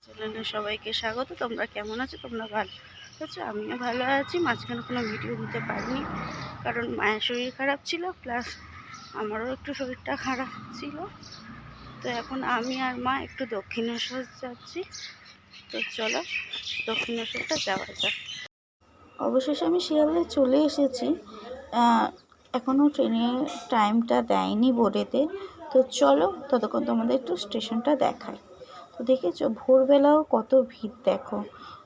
চ্যানেলে সবাইকে স্বাগত। তোমরা কেমন আছো? তোমরা ভালো আছো? আমিও ভালো আছি। মাঝখানে কোনো ভিডিও দিতে পারিনি কারণ মায়ের শরীর খারাপ ছিল, প্লাস আমারও একটু শরীরটা খারাপ ছিল। তো এখন আমি আর মা একটু দক্ষিণেশ্বর যাচ্ছি। তো চলো দক্ষিণেশ্বরটা যাওয়া যাক। অবশেষে আমি শিয়ালদায় চলে এসেছি। এখনও ট্রেনের টাইমটা দেয়নি বোর্ডেতে। তো চলো ততক্ষণ তোমাদের একটু স্টেশনটা দেখায়। তো দেখেছো ভোরবেলাও কত ভিড়, দেখো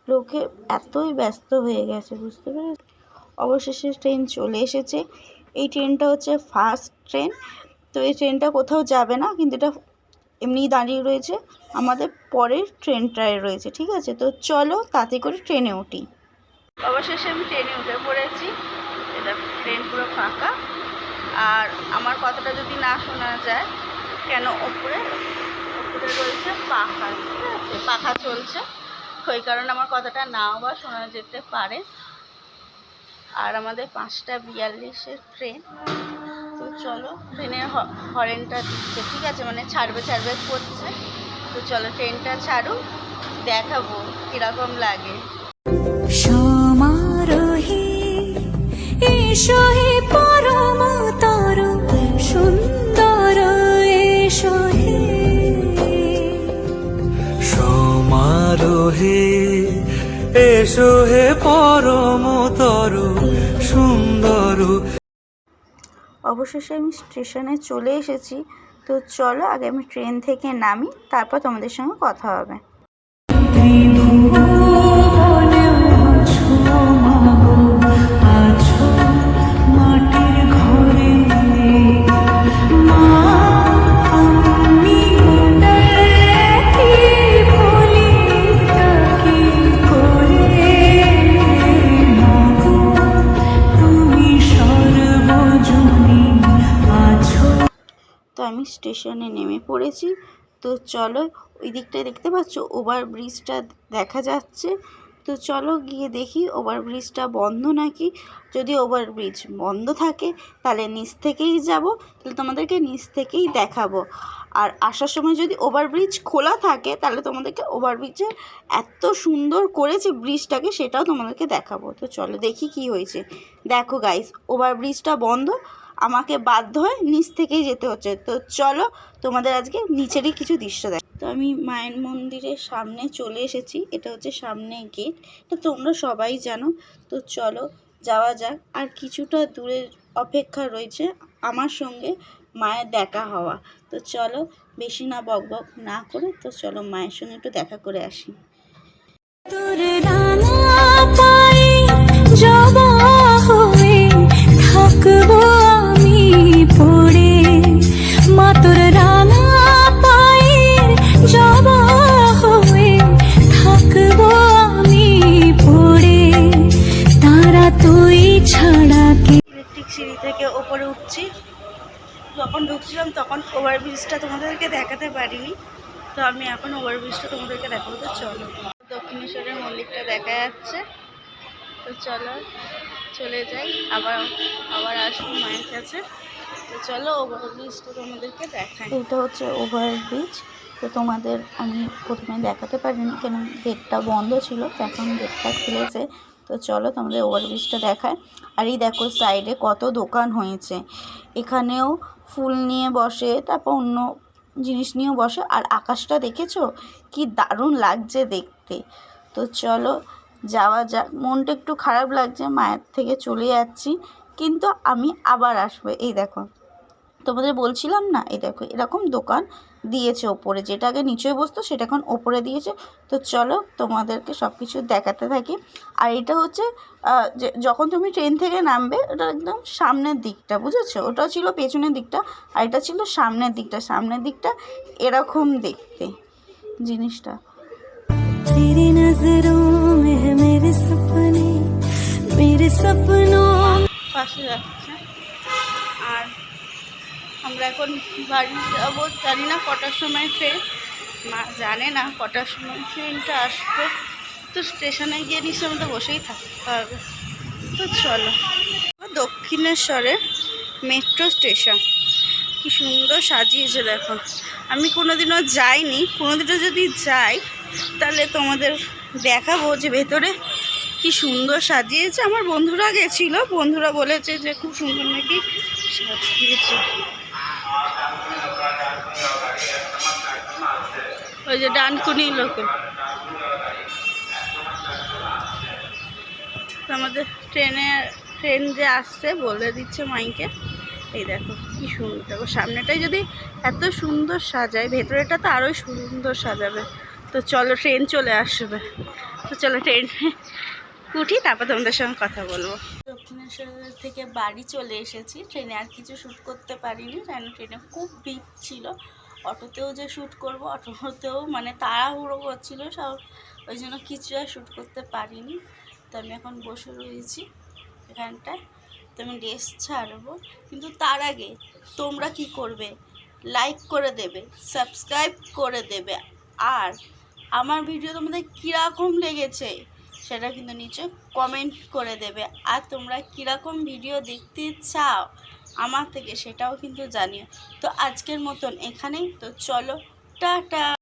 লোকে এতই ব্যস্ত হয়ে গেছে, বুঝতে পেরেছো? অবশেষে ট্রেন চলে এসেছে। এই ট্রেনটা হচ্ছে ফার্স্ট ট্রেন। তো এই ট্রেনটা কোথাও যাবে না, কিন্তু এটা এমনিই দাঁড়িয়ে রয়েছে, আমাদের পরের ট্রেনটায় রয়েছে, ঠিক আছে? তো চলো তাতে করে ট্রেনে উঠি। অবশেষে আমি ট্রেনে উঠে পড়েছি। এটা ট্রেন পুরো ফাঁকা। আর আমার কথাটা যদি না শোনা যায়, কেন ওপরে রয়েছে পাখা, ঠিক আছে? পাখা চলছে, ওই কারণে আমার কথাটা নাও বা শোনা যেতে পারে। আর আমাদের 5:42 ট্রেন। তো চলো, ট্রেনের হরেনটা দিচ্ছে, ঠিক আছে? মানে ছাড়বে করছে। তো চলো ট্রেনটা ছাড়ুক, দেখাবো কীরকম লাগে। সমারোহে এসো হে পরমতর সুন্দর, এসো হে সমারোহে এসো হে পরমতর সুন্দর। অবশেষে আমি স্টেশনে চলে এসেছি। তো চলো আগে আমি ট্রেন থেকে নামি, তারপর তোমাদের সঙ্গে কথা হবে। তো আমি স্টেশনে নেমে পড়েছি। তো চলো, ওই দিকটায় দেখতে পাচ্ছ ওভারব্রিজটা দেখা যাচ্ছে। তো চলো গিয়ে দেখি ওভারব্রিজটা বন্ধ নাকি। যদি ওভারব্রিজ বন্ধ থাকে তাহলে নিচ থেকেই যাব, তাহলে তোমাদেরকে নিচ থেকেই দেখাবো। আর আসার সময় যদি ওভারব্রিজ খোলা থাকে তাহলে তোমাদেরকে ওভারব্রিজে এত সুন্দর করেছে ব্রিজটাকে, সেটাও তোমাদেরকে দেখাবো। তো চলো দেখি কি হয়েছে। দেখো গাইস, ওভারব্রিজটা বন্ধ, আমাকে বাধ্য হয়ে নিচ থেকেই যেতে হচ্ছে। তো চলো তোমাদের আজকে নিচেরই কিছু দৃশ্য দেখ। তো আমি মায়ের মন্দিরের সামনে চলে এসেছি। এটা হচ্ছে সামনে গেট, এটা তোমরা সবাই জানো। তো চলো যাওয়া যাক। আর কিছুটা দূরের অপেক্ষা রয়েছে আমার সঙ্গে মায়ের দেখা হওয়া। তো চলো বেশি না বকবক না করে, তো চলো মায়ের সঙ্গে একটু দেখা করে আসি। তোর রাঙা পায়ে জবা হয়ে থাকবো আমি পড়ে, মা তোর রাঙা পায়ে জবা হয়ে থাকবো আমি পড়ে, তারা তুই ছাড়া কে। ইলেকট্রিক সিঁড়ি থেকে ওপরে উঠছি। যখন ঢুকছিলাম তখন ওভারব্রিজটা তোমাদেরকে দেখাতে পারিনি। তো আমি এখন ওভারব্রিজটা তোমাদেরকে দেখাবো। তো চলো, দক্ষিণেশ্বরের মন্দিরটা দেখা যাচ্ছে। তো চলো চলে যাই, আবার আসবো মায়ের কাছে। তো চলো ওভারব্রিজটা তোমাদেরকে দেখাই। এটা হচ্ছে ওভারব্রিজ। তো তোমাদের আমি প্রথমে দেখাতে পারিনি, কেন গেটটা বন্ধ ছিল, তো এখন গেটটা খুলেছে। তো চলো তোমাদের ওভারব্রিজটা দেখায়। আর এই দেখো সাইডে কত দোকান হয়েছে, এখানেও ফুল নিয়ে বসে, তারপর অন্য জিনিস নিয়েও বসে। আর আকাশটা দেখেছো কি দারুণ লাগছে দেখতে। তো চলো যাওয়া যাক। মনটা একটু খারাপ লাগছে, মায়ের থেকে চলে যাচ্ছি, কিন্তু আমি আবার আসবো। এই দেখো তোমাদের বলছিলাম না, এই দেখো এরকম দোকান দিয়েছে ওপরে, যেটা আগে নিচে বসতো সেটা এখন ওপরে দিয়েছে। তো চলো তোমাদেরকে সব কিছু দেখাতে থাকি। আর এটা হচ্ছে যখন তুমি ট্রেন থেকে নামবে, ওটা একদম সামনের দিকটা, বুঝেছো? ওটা ছিল পেছনের দিকটা, আর এটা ছিল সামনের দিকটা। সামনের দিকটা এরকম দেখতে জিনিসটা। तेरी नजरों में है मेरे सपनों পাশে যাচ্ছে। আর আমরা এখন বাড়ি যাবো, জানি না কটার সময় ট্রেন, মা জানে না কটার সময় ট্রেনটা আসবে। তো স্টেশনে গিয়ে নিশ্চয় আমাদের বসেই থাকতে হবে। তো চলো, দক্ষিণেশ্বরে মেট্রো স্টেশন কি সুন্দর সাজিয়েছে দেখো। আমি কোনোদিনও যাইনি, কোনোদিনও যদি যাই তাহলে তোমাদের দেখাবো যে ভেতরে কি সুন্দর সাজিয়েছে। আমার বন্ধুরা গেছিল, বন্ধুরা বলেছে যে খুব সুন্দর নাকি সাজিয়েছে। ওই যে ডানকুনি লোক আমাদের ট্রেন যে আসছে বলে দিচ্ছে মাইকে। এই দেখো কি সুন্দর, দেখো সামনেটাই যদি এত সুন্দর সাজায়, ভেতরেটা তো আরোই সুন্দর সাজাবে। তো চলো ট্রেন চলে আসবে, তো চলো ট্রেন উঠি, তারপর তোমাদের সঙ্গে কথা বলবো। দক্ষিণেশ্বর থেকে বাড়ি চলে এসেছি। ট্রেনে আর কিছু শ্যুট করতে পারিনি, কারণ ট্রেনে খুব ভিড় ছিল। অটোতেও যে শ্যুট করবো, অটোতেও মানে তাড়াহুড়ো করছিল সব, ওই জন্য কিছু আর শ্যুট করতে পারিনি। তো আমি এখন বসে রয়েছি এখানটায়, তো আমি ড্রেস ছাড়বো। কিন্তু তার আগে তোমরা কি করবে, লাইক করে দেবে, সাবস্ক্রাইব করে দেবে, আর আমার ভিডিও তোমাদের কীরকম লেগেছে সেটা কিন্তু নিচে কমেন্ট করে দেবে। আর তোমরা কীরকম ভিডিও দেখতে চাও আমার থেকে সেটাও কিন্তু জানিও। তো আজকের মতন এখানেই, তো চলো টাটা।